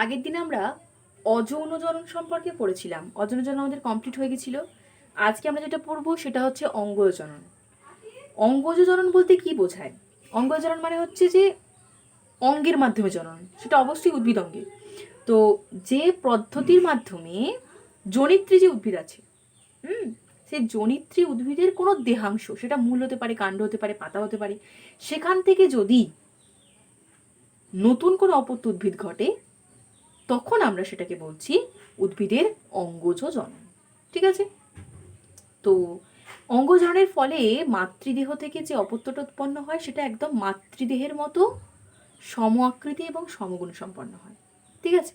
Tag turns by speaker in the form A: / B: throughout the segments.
A: আগের দিন আমরা অযৌনজনন সম্পর্কে পড়েছিলাম। অযৌনজনন আমাদের কমপ্লিট হয়ে গেছিল। আজকে আমরা যেটা পড়বো সেটা হচ্ছে অঙ্গজনন। অঙ্গজনন বলতে কি বোঝায়? অঙ্গজনন মানে হচ্ছে যে অঙ্গের মাধ্যমে জনন, সেটা অবশ্যই উদ্ভিদ অঙ্গে। তো যে পদ্ধতির মাধ্যমে জনিত্রী যে উদ্ভিদ আছে, সেই জনিত্রী উদ্ভিদের কোনো দেহাংশ, সেটা মূল হতে পারে, কাণ্ড হতে পারে, পাতা হতে পারে, সেখান থেকে যদি নতুন কোনো অপত্য উদ্ভিদ ঘটে, তখন আমরা সেটাকে বলছি উদ্ভিদের অঙ্গজ জনন। ঠিক আছে? তো অঙ্গজননের ফলে মাতৃদেহ থেকে যে অপত্যটা উৎপন্ন হয় সেটা একদম মাতৃদেহের মতো সম আকৃতি এবং সমগুণ সম্পন্ন হয়। ঠিক আছে?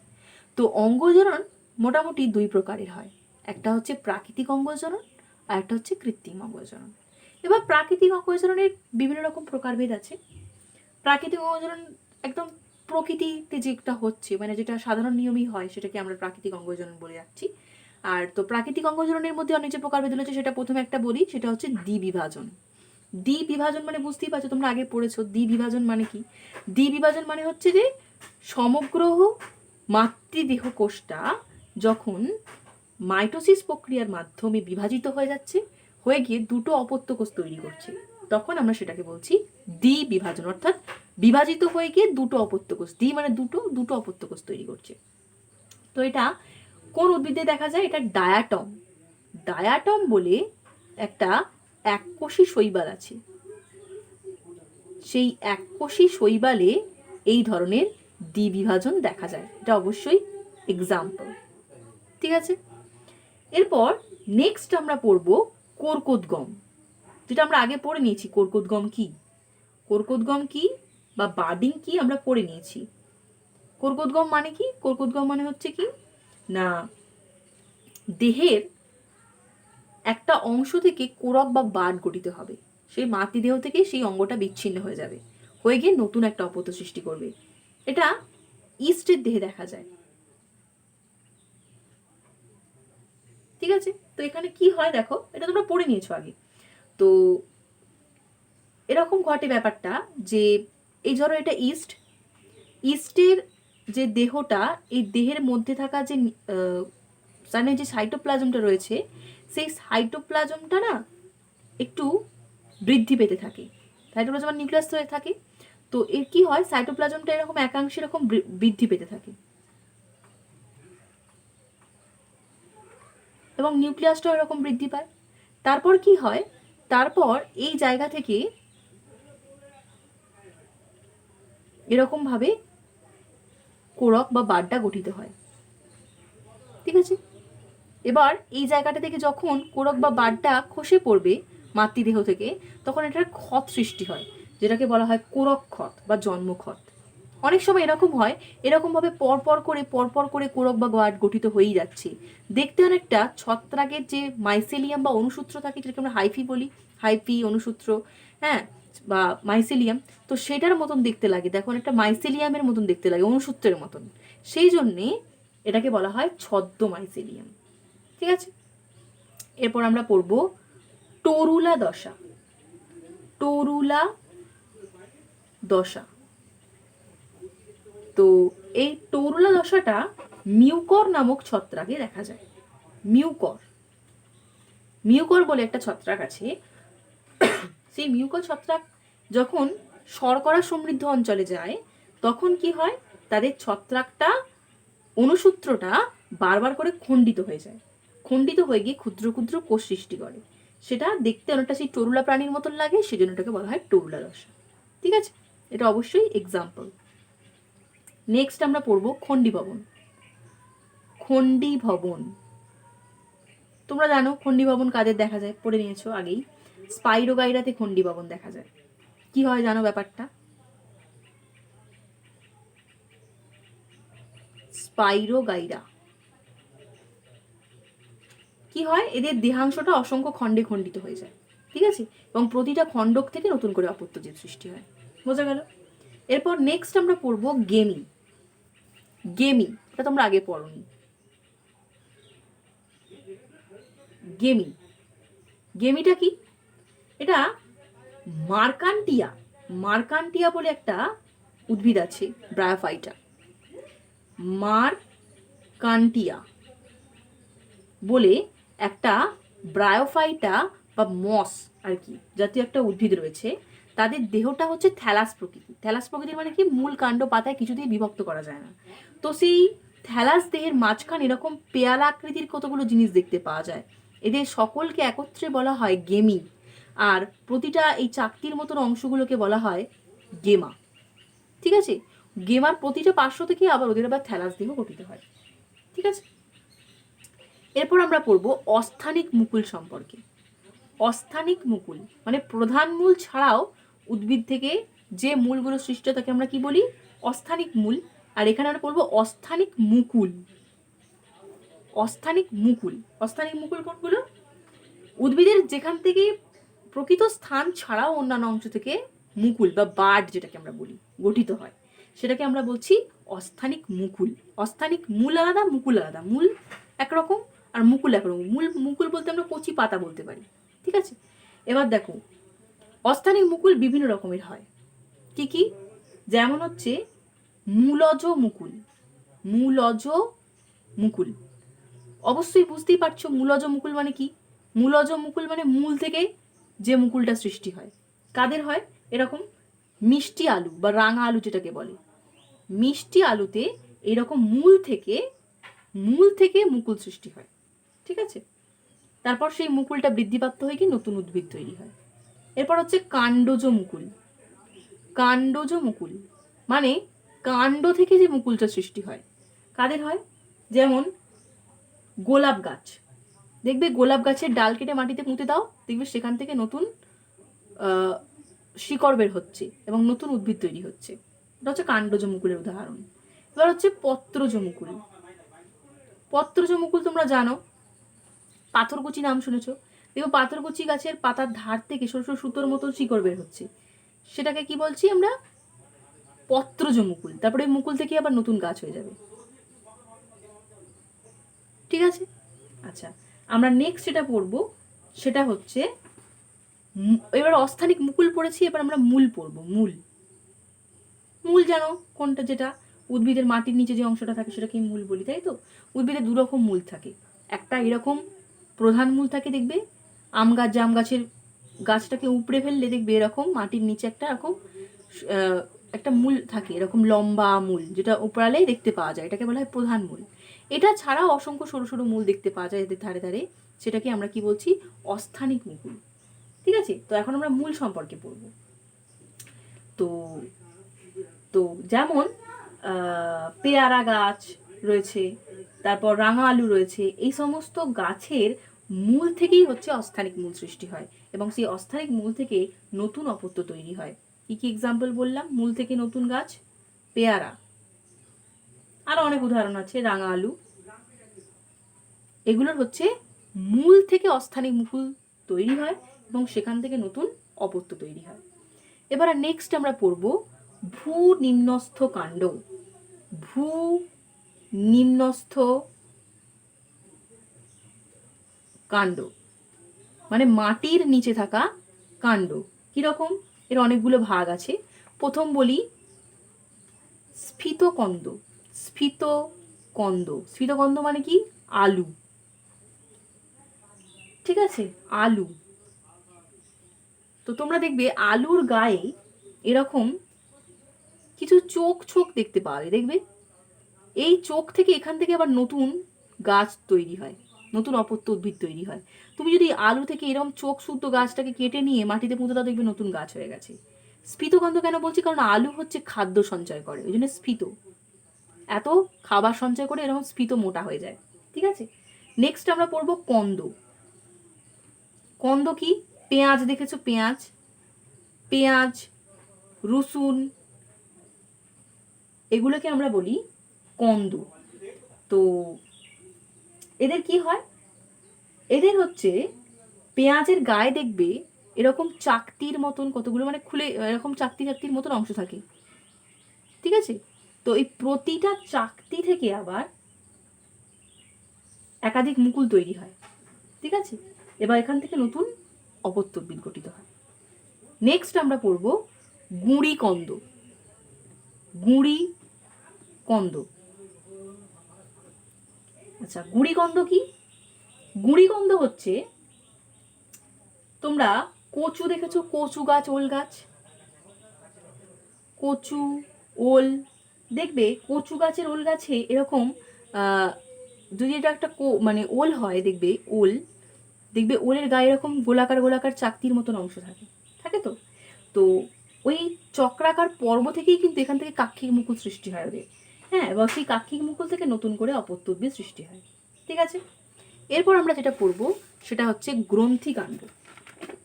A: তো অঙ্গজনন মোটামুটি দুই প্রকারের হয়। একটা হচ্ছে প্রাকৃতিক অঙ্গজনন আর একটা হচ্ছে কৃত্রিম অঙ্গজনন। এবার প্রাকৃতিক অঙ্গজননের বিভিন্ন রকম প্রকারভেদ আছে। প্রাকৃতিক অঙ্গজনন একদম প্রকৃতিতে যেটা হচ্ছে, মানে যেটা সাধারণ নিয়মই হয়, সেটাকে আমরা প্রাকৃতিক অঙ্গজনন বলে যাচ্ছি। আর তো প্রাকৃতিক অঙ্গজননের মধ্যে অনেক যে প্রকারভেদ রয়েছে, সেটা প্রথমে একটা বলি, সেটা হচ্ছে দ্বিবিভাজন। দ্বিবিভাজন মানে বুঝতেই পারছো, তোমরা আগে পড়েছো দ্বিবিভাজন মানে কি। দ্বিবিভাজন মানে হচ্ছে যে সমগ্র মাতৃদেহ কোষটা যখন মাইটোসিস প্রক্রিয়ার মাধ্যমে বিভাজিত হয়ে যাচ্ছে, হয়ে গিয়ে দুটো অপত্য কোষ তৈরি করছে, তখন আমরা সেটাকে বলছি দ্বিবিভাজন। অর্থাৎ বিভাজিত হয়ে গিয়ে দুটো অপত্য কোষ, দ্বি মানে দুটো, দুটো অপত্য কোষ তৈরি করছে। তো এটা কোন উদ্ভিদে দেখা যায়? এটা ডায়াটম। ডায়াটম বলে একটা এককোষী শৈবাল আছে। সেই এককোষী শৈবালে এই ধরনের দ্বিবিভাজন দেখা যায়। এটা অবশ্যই এক্সাম্পল। ঠিক আছে? এরপর নেক্সট আমরা পড়ব কর্কোদ্গম, যেটা আমরা আগে পড়ে নিয়েছি। কর্কোদ্গম কি, কর্কোদ্গম কি বা বার্ডিং কি আমরা পড়ে নিয়েছি। কর্কোদ্গম মানে কি? কর্কোদ্গম মানে হচ্ছে কি না, দেহের একটা অংশ থেকে কোরক বা বার্ড গঠিত হবে। সেই মাতৃদেহ থেকে সেই অঙ্গটা বিচ্ছিন্ন হয়ে যাবে, হয়ে গিয়ে নতুন একটা অপত্য সৃষ্টি করবে। এটা ইস্টের দেহে দেখা যায়। ঠিক আছে? তো এখানে কি হয় দেখো, এটা তোমরা পড়ে নিয়েছো আগে। তো এরকম ঘটে ব্যাপারটা যে, এই ধরো এটা ইস্টের যে দেহটা, এই দেহের মধ্যে থাকা যে যে সাইটোপ্লাজমটা রয়েছে, সেই সাইটোপ্লাজমটা না একটু বৃদ্ধি পেতে থাকে। সাইটোপ্লাজম নিউক্লিয়াস হয়ে থাকে। তো এর কি হয়, সাইটোপ্লাজমটা এরকম একাংশে এরকম বৃদ্ধি পেতে থাকে এবং নিউক্লিয়াসটাও এরকম বৃদ্ধি পায়। তারপর কি হয়, তারপর এই জায়গা থেকে এরকম ভাবে কোরক বা বাড্ডা গঠিত হয়। ঠিক আছে? এবার এই জায়গাটা থেকে যখন কোরক বা বাড্ডা খসে পড়বে মাতৃদেহ থেকে, তখন এটার ক্ষত সৃষ্টি হয়, যেটাকে বলা হয় কোরক ক্ষত বা জন্মক্ষত। অনেক সময় এরকম হয়, এরকমভাবে পরপর করে কোরক বা গার্ড গঠিত হয়েই যাচ্ছে। দেখতে অনেকটা ছত্রাকের যে মাইসেলিয়াম বা অনুসূত্র থাকে, যেটাকে আমরা হাইফি বলি, হাইফি অনুসূত্র, হ্যাঁ, বা মাইসেলিয়াম, তো সেটার মতন দেখতে লাগে। দেখো অনেকটা মাইসেলিয়ামের মতন দেখতে লাগে, অনুসূত্রের মতন। সেই জন্যে এটাকে বলা হয় ছদ্ম মাইসেলিয়াম। ঠিক আছে? এরপর আমরা পড়ব টরুলা দশা। টরুলা দশা। তো এই টরুলা দশাটা মিউকর নামক ছত্রাকে দেখা যায়। মিউকর, মিউকর বলে একটা ছত্রাক আছে। সেই মিউকর ছত্রাক যখন শর্করা সমৃদ্ধ অঞ্চলে যায়, তখন কি হয়, তাদের ছত্রাকটা অনুসূত্রটা বারবার করে খণ্ডিত হয়ে যায়। খণ্ডিত হয়ে গিয়ে ক্ষুদ্র ক্ষুদ্র কোষ সৃষ্টি করে। সেটা দেখতে অনেকটা সেই টরুলা প্রাণীর মতন লাগে, সেজন্য এটাকে বলা হয় টরুলা দশা। ঠিক আছে? এটা অবশ্যই এক্সাম্পল। নেক্সট আমরা পড়বো খণ্ডী ভবন। খণ্ডী ভবন, তোমরা জানো খণ্ডী ভবন কাদের দেখা যায়, পড়ে নিয়েছো আগেই। স্পাইরোগাইরাতে খণ্ডী ভবন দেখা যায়। কি হয় জানো ব্যাপারটা? স্পাইরোগাইরা কি হয়, এদের দেহাংশটা অসংখ্য খণ্ডে খণ্ডিত হয়ে যায়। ঠিক আছে? এবং প্রতিটা খণ্ডক থেকে নতুন করে অপত্যজীব সৃষ্টি হয়। বোঝা গেল? এরপর নেক্সট আমরা পড়বো গেমি। গেমি, এটা তোমরা আগে পড়োনি। গেমি, গেমিটা কি? এটা মার্কান্টিয়া, মার্কান্টিয়া বলে একটা উদ্ভিদ আছে, ব্রায়োফাইটা। মারকান্টিয়া বলে একটা ব্রায়োফাইটা বা মস আর কি জাতীয় একটা উদ্ভিদ রয়েছে। তাদের দেহটা হচ্ছে থ্যালাস প্রকৃতি। থ্যালাস প্রকৃতির মানে কি, মূল কাণ্ড পাতায় কিছু দিয়ে বিভক্ত করা যায় না। তো সেই থ্যালাস দেহের মাঝখানে এরকম পেয়ালা আকৃতির কতগুলো জিনিস দেখতে পাওয়া যায়। এদের সকলকে একত্রে বলা হয় গেমি, আর প্রতিটা এই চাকতির মতন অংশগুলোকে বলা হয় গেমা। ঠিক আছে, গেমার প্রতিটা পার্শ্ব থেকে আবার ওদের আবার থ্যালাস দেহ গঠিত হয়। ঠিক আছে, এরপর আমরা পড়বো অস্থানিক মুকুল সম্পর্কে। অস্থানিক মুকুল মানে প্রধান মূল ছাড়াও উদ্ভিদ থেকে যে মূলগুলো সৃষ্ট তাকে আমরা কি বলি, অস্থানিক মূল। আর এখানে আমরা পড়বো অস্থানিক মুকুল। অস্থানিক মুকুল, অস্থানিক মুকুল কোনগুলো? উদ্ভিদের যেখান থেকে প্রকৃত স্থান ছাড়াও অন্যান্য অংশ থেকে মুকুল বা বাড যেটাকে আমরা বলি গঠিত হয়, সেটাকে আমরা বলছি অস্থানিক মুকুল। অস্থানিক মূল আলাদা, মুকুল আলাদা। মূল একরকম আর মুকুল একরকম। মুকুল বলতে আমরা কচি পাতা বলতে পারি। ঠিক আছে, এবার দেখো অস্থানিক মুকুল বিভিন্ন রকমের হয়। কি কি? যেমন হচ্ছে মূলজ মুকুল। মূলজ মুকুল অবশ্যই বুঝতেই পারছো মূলজ মুকুল মানে কি। মূলজ মুকুল মানে মূল থেকে যে মুকুলটা সৃষ্টি হয়। কাদের হয়? এরকম মিষ্টি আলু বা রাঙা আলু যেটাকে বলে, মিষ্টি আলুতে এরকম মূল থেকে মুকুল সৃষ্টি হয়। ঠিক আছে, তারপর সেই মুকুলটা বৃদ্ধিপ্রাপ্ত হয়ে গিয়ে নতুন উদ্ভিদ তৈরি হয়। এরপর হচ্ছে কাণ্ডজ মুকুল। কাণ্ডজ মুকুল মানে কাণ্ড থেকে যে মুকুলটা সৃষ্টি হয়। কাদের হয়? যেমন গোলাপ গাছ, দেখবে গোলাপ গাছের ডাল কেটে মাটিতে পুঁতে দাও, দেখবে সেখান থেকে নতুন শিকড় বের হচ্ছে এবং নতুন উদ্ভিদ তৈরি হচ্ছে। এটা হচ্ছে কাণ্ডজ মুকুলের উদাহরণ। এবার হচ্ছে পত্রজ মুকুল। পত্রজ মুকুল তোমরা জানো, পাথরকুচি নাম শুনেছো। দেখো পাথরকুচি গাছের পাতার ধার থেকে সরু সরু সুতোর মতো শিকড় বের হচ্ছে, সেটাকে কি বলছি আমরা? পত্রজ মুকুল। তারপরে মুকুল থেকে আবার নতুন গাছ হয়ে যাবে। ঠিক আছে, আচ্ছা আমরা নেক্সট যেটা পড়বো সেটা হচ্ছে, এবার অস্থানিক মুকুল পড়েছি, এবার আমরা মূল পড়বো। মূল, মূল জানো কোনটা? যেটা উদ্ভিদের মাটির নিচে যে অংশটা থাকে সেটাকে মূল বলি, তাই তো? উদ্ভিদের দু রকম মূল থাকে। একটা এরকম প্রধান মূল থাকে, দেখবে আম গাছ, জাম গাছের গাছটাকে উপড়ে ফেললে দেখবে এরকম মাটির নিচে একটা এরকম একটা মূল থাকে, এরকম লম্বা মূল, যেটা উপড়ালেই দেখতে পাওয়া যায়, এটাকে বলা হয় প্রধান মূল। এটা ছাড়াও অসংখ্য সরু সরু মূল দেখতে পাওয়া যায় এদের ধারে ধারে, সেটাকে আমরা কি বলছি? অস্থানিক মুকুল। ঠিক আছে, তো এখন আমরা মূল সম্পর্কে পড়ব। তো তো যেমন পেয়ারা গাছ রয়েছে, তারপর রাঙা আলু রয়েছে, এই সমস্ত গাছের মূল থেকেই হচ্ছে অস্থানিক মূল সৃষ্টি হয় এবং সেই অস্থানিক মূল থেকে নতুন অপত্য তৈরি হয়। কি কি এক্সাম্পল বললাম? মূল থেকে নতুন গাছ, পেয়ারা, আরো অনেক উদাহরণ আছে, রাঙা আলু। এগুলোর হচ্ছে মূল থেকে অস্থানিক মুকুল তৈরি হয় এবং সেখান থেকে নতুন অপত্য তৈরি হয়। এবার নেক্সট আমরা পড়ব ভূ নিম্নস্থ কাণ্ড। ভূ নিম্নস্থ কাণ্ড মানে মাটির নিচে থাকা কাণ্ড। কিরকম? এর অনেকগুলো ভাগ আছে। প্রথম বলি স্ফীতকন্দ। স্ফীতকন্দ, স্ফীতকন্দ মানে কি? আলু। ঠিক আছে, আলু। তো তোমরা দেখবে আলুর গায়ে এরকম কিছু চোখ দেখতে পাওয়া যায়, দেখবে এই চোখ থেকে এখান থেকে আবার নতুন গাছ তৈরি হয়, নতুন অপত্য উদ্ভিদ তৈরি হয়। তুমি যদি আলু থেকে এরকম চোখ শুদ্ধ গাছটাকে কেটে নিয়ে মাটিতে পুঁতে দাও, দেখবে নতুন গাছ হয়ে গেছে। স্ফীতগন্ধ কেন বলছি? কারণ আলু হচ্ছে খাদ্য সঞ্চয় করে, ওই জন্য স্ফীত, এত খাবার সঞ্চয় করে এরকম স্ফীত মোটা হয়ে যায়। ঠিক আছে, নেক্সট আমরা পড়বো কন্দ। কন্দ কি? পেঁয়াজ দেখেছো? পেঁয়াজ, রসুন, এগুলোকে আমরা বলি কন্দ। তো এদের কি হয়? এদের হচ্ছে পেঁয়াজের গায়ে দেখবে এরকম চাকতির মতন কতগুলো, মানে খুলে এরকম চাকতির মতন অংশ থাকে। ঠিক আছে, তো এই প্রতিটা চাকতি থেকে আবার একাধিক মুকুল তৈরি হয়। ঠিক আছে, এবার এখান থেকে নতুন অপত্য উদ্ভিদ গঠিত হয়। নেক্সট আমরা পড়ব গুঁড়ি কন্দ। গুঁড়ি কন্দ আচ্ছা, গুড়িকন্দ কি? গুড়িকন্দ হচ্ছে, তোমরা কচু দেখেছো? কচু গাছ, ওল গাছ, কচু, ওল, দেখবে কচু গাছের ওল গাছে এরকম যদি এটা একটা মানে ওল হয়, দেখবে ওল, দেখবে ওলের গায়ে এরকম গোলাকার গোলাকার চাকতির মতন অংশ থাকে, থাকে তো। তো ওই চক্রাকার পর্ব থেকেই কিন্তু এখান থেকে কাক্ষিক মুকুল সৃষ্টি হয় ওদের। হ্যাঁ, এবং সেই কাক্ষিক মুকুল থেকে নতুন করে অপত্য উদ্ভিদ সৃষ্টি হয়। ঠিক আছে, এরপর আমরা যেটা পড়বো সেটা হচ্ছে গ্রন্থি কাণ্ড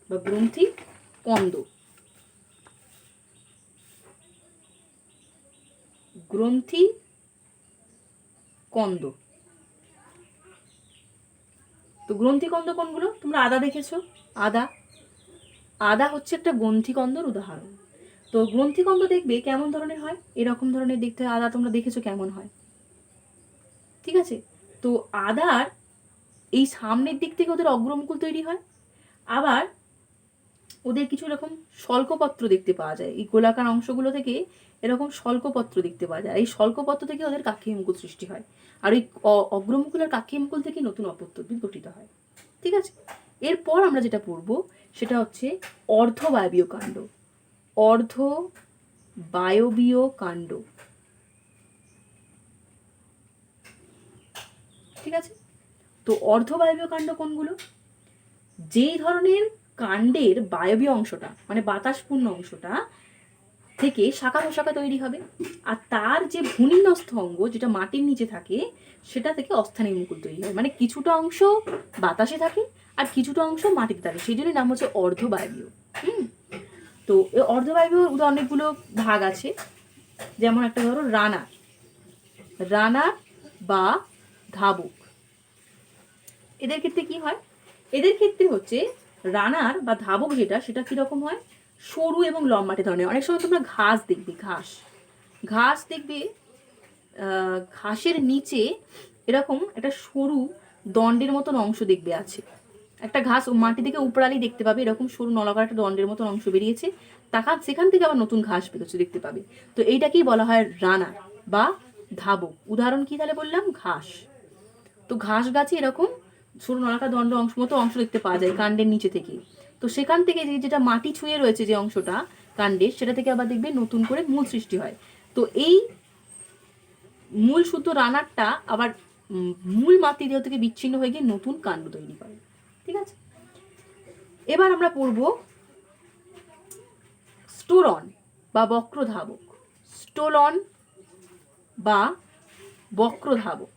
A: বা গ্রন্থি কন্দ। গ্রন্থি কন্দ। তো গ্রন্থিকন্দ কোনগুলো? তোমরা আদা দেখেছো? আদা, আদা হচ্ছে একটা গ্রন্থিকন্দর উদাহরণ। তো গ্রন্থিকন্দ দেখবে কেমন ধরনের হয়, এরকম ধরনের দেখতে হয়। আদা তোমরা দেখেছো কেমন হয়, ঠিক আছে। তো আদার এই সামনের দিক থেকে ওদের অগ্রমুকুল তৈরি হয়, আবার ওদের কিছু এরকম শল্কপত্র দেখতে পাওয়া যায়, এই গোলাকার অংশগুলো থেকে এরকম শল্কপত্র দেখতে পাওয়া যায়। এই শল্কপত্র থেকে ওদের কাক্ষিক মুকুল সৃষ্টি হয়, আর ওই অগ্রমুকুল আর কাক্ষিক মুকুল থেকে নতুন অপত্য উদ্ভিদ গঠিত হয়। ঠিক আছে, এরপর আমরা যেটা পড়বো সেটা হচ্ছে অর্ধবায়বীয় কাণ্ড। অর্ধবায়বীয় কাণ্ড, ঠিক আছে। তো অর্ধবায়বীয় কাণ্ড কোনগুলো? যেই ধরনের কাণ্ডের বায়বীয় অংশটা মানে বাতাসপূর্ণ অংশটা থেকে শাখা প্রশাখা তৈরি হবে, আর তার যে ভূমিনস্থ অঙ্গ যেটা মাটির নিচে থাকে সেটা থেকে অস্থানীয় মুকুল তৈরি হয়। মানে কিছুটা অংশ বাতাসে থাকে আর কিছুটা অংশ মাটিতে থাকে, সেই জন্য নাম হচ্ছে অর্ধবায়বীয়। তো এই অর্ধবায়বীয় অনেকগুলো ভাগ আছে, যেমন একটা ধরো রানার, রানার বা ধাবক। এদের ক্ষেত্রে কি হয়? এদের ক্ষেত্রে হচ্ছে রানার বা ধাবক যেটা, সেটা কিরকম হয়? সরু এবং লম্বাটে ধরনের। অনেক সময় তোমরা ঘাস দেখবে, ঘাস, ঘাস দেখবে, ঘাসের নিচে এরকম একটা সরু দণ্ডের মতন অংশ দেখবে আছে। একটা ঘাস মাটি থেকে উপড়ালেই দেখতে পাবে এরকম সরু নলাকার একটা দণ্ডের মতন অংশ বেরিয়েছে, সেখান থেকে আবার নতুন ঘাস বেরোচ্ছে দেখতে পাবে। তো এইটাকেই বলা হয় রানার বা ধাবক। উদাহরণ কি তাহলে বললাম? ঘাস। তো ঘাস গাছে এরকম সরু নলাকার দণ্ড অংশ মতো অংশ দেখতে পাওয়া যায় কাণ্ডের নিচে থেকে। তো সেখান থেকে যেটা মাটি ছুঁয়ে রয়েছে যে অংশটা কাণ্ডের, সেটা থেকে আবার দেখবে নতুন করে মূল সৃষ্টি হয়। তো এই মূল শুদ্ধ রানারটা আবার মূল মাতৃদেহ থেকে বিচ্ছিন্ন হয়ে গিয়ে নতুন কাণ্ড তৈরি করে। ঠিক আছে, এবার আমরা পড়ব স্টোলন বা বক্রধাবক। স্টোলন বা বক্রধাবক।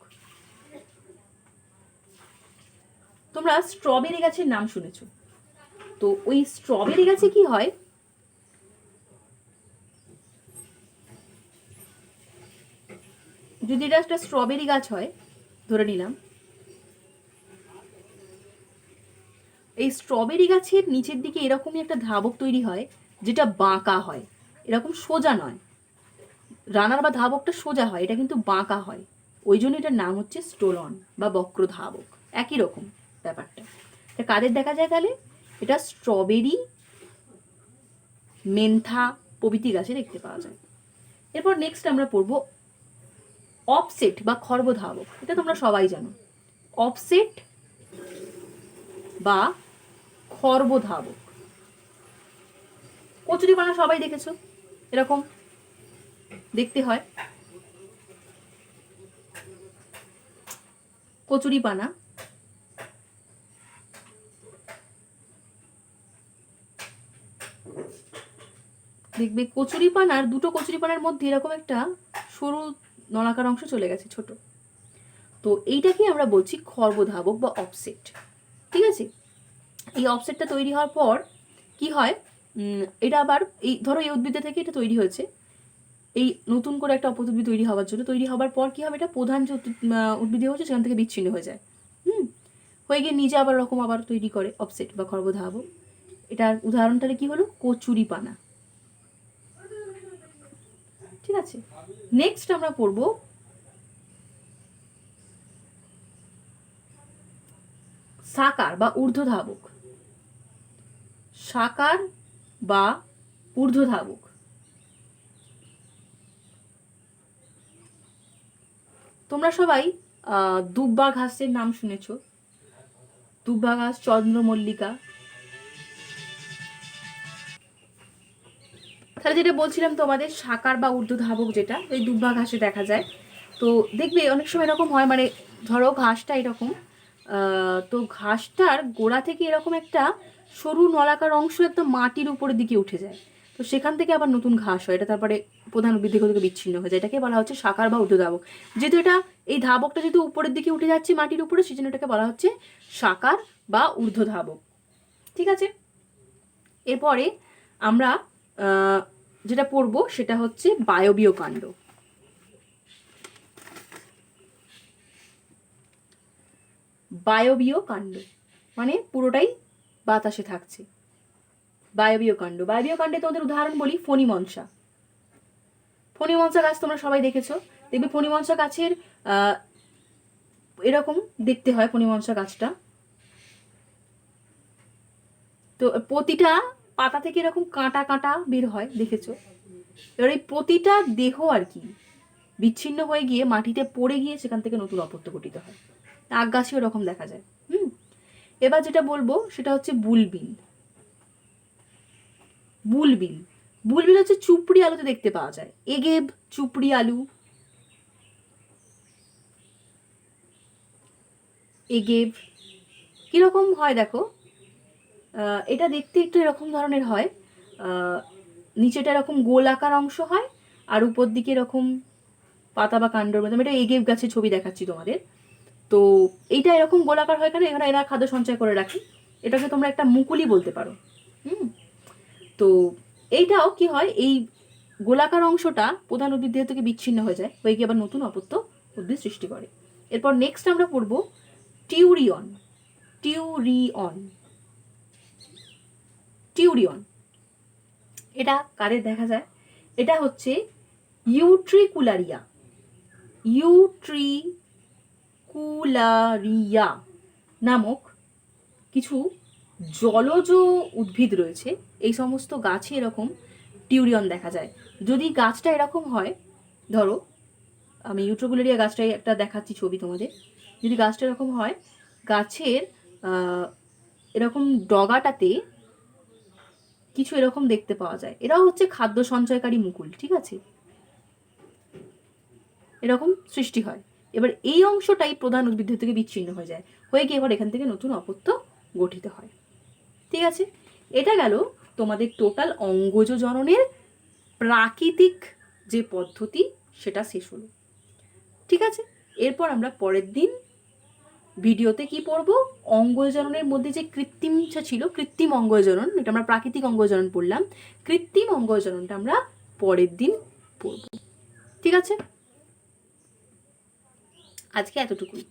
A: তোমরা স্ট্রবেরি গাছের নাম শুনেছো? তো ওই স্ট্রবেরি গাছে কি হয়? যদি এটা একটা স্ট্রবেরি গাছ হয় ধরে নিলাম, এই স্ট্রবেরি গাছের নিচের দিকে এরকমই একটা ধাবক তৈরি হয় যেটা বাঁকা হয়, এরকম সোজা নয়। রানার বা ধাবকটা সোজা হয়, এটা কিন্তু বাঁকা হয়, ওই জন্য এটার নাম হচ্ছে স্টোলন বা বক্র ধাবক। একই রকম ব্যাপারটা। এটা কাদের দেখা যায় তাহলে? এটা স্ট্রবেরি, মেন্থা প্রভৃতি গাছে দেখতে পাওয়া যায়। এরপর নেক্সট আমরা পড়বো অফসেট বা খর্বধাবক। এটা তোমরা সবাই জানো, অফসেট বা খর্বধাবক। কচুরিপানা সবাই দেখেছো, এরকম দেখতে হয় কচুরিপানা। দেখবে কচুরিপানার দুটো কচুরিপানার মধ্যে এরকম একটা সরু নলাকার অংশ চলে গেছে ছোট। তো এইটাকে আমরা বলছি খর্বধাবক বা অফসেট। ঠিক আছে, এই অফসেটটা তৈরি হওয়ার পর কি হয়? এটা আবার এই ধরো এই উদ্ভিদ থেকে এটা তৈরি হয়েছে, এই নতুন করে একটা অপউদ্ভিদ তৈরি হওয়ার জন্য, তৈরি হওয়ার পর কি হবে? এটা প্রধান যে উদ্ভিদ হচ্ছে সেখান থেকে বিচ্ছিন্ন হয়ে যায়, হয়ে গিয়ে নিজে আবার রকম আবার তৈরি করে অফসেট বা খর্বধাবক। এটার উদাহরণটা কি হলো? কচুরিপানা। ঠিক আছে, নেক্সট আমরা পড়বো সাকার বা ঊর্ধ্বধাবক। সাকার বা ঊর্ধ্বধাবক। তোমরা সবাই দুব্বা ঘাসের নাম শুনেছ, দুব্বা ঘাস, চন্দ্রমল্লিকা। তাহলে যেটা বলছিলাম তোমাদের, সাকার বা ঊর্ধ্বধাবক যেটা ওই দুব্বা ঘাসে দেখা যায়। তো দেখবে অনেক সময় এরকম হয়, মানে ধরো ঘাসটা এরকম, তো ঘাসটার গোড়া থেকে এরকম একটা সরু নলাকার অংশ একদম মাটির উপরের দিকে উঠে যায়, তো সেখান থেকে আবার নতুন ঘাস হয়, এটা তারপরে প্রধান উদ্ভিদ থেকে বিচ্ছিন্ন হয়ে যায়। এটাকে বলা হচ্ছে সাকার বা ঊর্ধ্বধাবক। যেহেতু এটা এই ধাবকটা যেহেতু উপরের দিকে উঠে যাচ্ছে মাটির উপরে, সেই জন্য এটাকে বলা হচ্ছে সাকার বা ঊর্ধ্বধাবক। ঠিক আছে, এরপরে আমরা যেটা পড়বো সেটা হচ্ছে বায়বীয় কাণ্ড। বায়বীয় কাণ্ড মানে পুরোটাই বাতাসে থাকছে। বায়বীয় কাণ্ড, বায়বীয় কাণ্ডে তোমাদের উদাহরণ বলি, ফণিমনসা। ফণিমনসা গাছ তোমরা সবাই দেখেছো, দেখবে ফণিমনসা গাছের এরকম দেখতে হয় ফণিমনসা গাছটা। তো প্রতিটা পাতা থেকে এরকম কাঁটা কাঁটা বের হয়, দেখেছো। এবার এই প্রতিটা দেহ আর কি বিচ্ছিন্ন হয়ে গিয়ে মাটিতে পড়ে গিয়ে সেখান থেকে নতুন অপত্য গঠিত হয়। আগ গাছে ওরকম দেখা যায়। এবার যেটা বলবো সেটা হচ্ছে বুলবিল। বুলবিল, বুলবিল হচ্ছে চুপড়ি আলুতে দেখতে পাওয়া যায়, এগেব, চুপড়ি আলু, এগেব। কিরকম হয় দেখো, এটা দেখতে একটু এরকম ধরনের হয়, নিচেটা এরকম গোলাকার অংশ হয় আর উপর দিকে এরকম পাতা বা কাণ্ডর মধ্যে। এটা এগেব গাছের ছবি দেখাচ্ছি তোমাদের। তো এইটা এরকম গোলাকার হয়, এখানে এরা খাদ্য সঞ্চয় করে রাখে, এটাকে তোমরা একটা মুকুলি বলতে পারো। তো এইটাও কি হয়, এই গোলাকার অংশটা প্রধান উদ্ভিদ দেহ থেকে বিচ্ছিন্ন হয়ে যায়, হয়ে গিয়ে আবার নতুন অপত্য উদ্ভিদ সৃষ্টি করে। এরপর নেক্সট আমরা পড়ব টিউরিয়ন। টিউরিয়ন, টিউরিয়ন এটা কাদের দেখা যায়? এটা হচ্ছে ইউট্রিকুলারিয়া। ইউট্রিকুলারিয়া নামক কিছু জলজ উদ্ভিদ রয়েছে, এই সমস্ত গাছে এরকম টিউরিয়ন দেখা যায়। যদি গাছটা এরকম হয়, ধরো আমি ইউট্রিকুলারিয়া গাছটাই একটা দেখাচ্ছি ছবি তোমাদের, যদি গাছটা এরকম হয়, গাছের এরকম ডগাটাতে কিছু এরকম দেখতে পাওয়া যায়, এরাও হচ্ছে খাদ্য সঞ্চয়কারী মুকুল। ঠিক আছে, এরকম সৃষ্টি হয়। এবার এই অংশটাই প্রধান উদ্ভিদ থেকে বিচ্ছিন্ন হয়ে যায়, হয়ে গিয়ে এবার এখান থেকে নতুন অপত্য গঠিত হয়। ঠিক আছে, এটা গেল তোমাদের টোটাল অঙ্গজ জননের প্রাকৃতিক যে পদ্ধতি সেটা শেষ হলো। ঠিক আছে, এরপর আমরা পরের দিন ভিডিওতে কি পড়বো, অঙ্গজননের মধ্যে যে কৃত্রিমটা ছিল, কৃত্রিম অঙ্গজনন, এটা আমরা প্রাকৃতিক অঙ্গজনন পড়লাম, কৃত্রিম অঙ্গজননটা আমরা পরের দিন পড়ব। ঠিক আছে, আজকে এতটুকুই।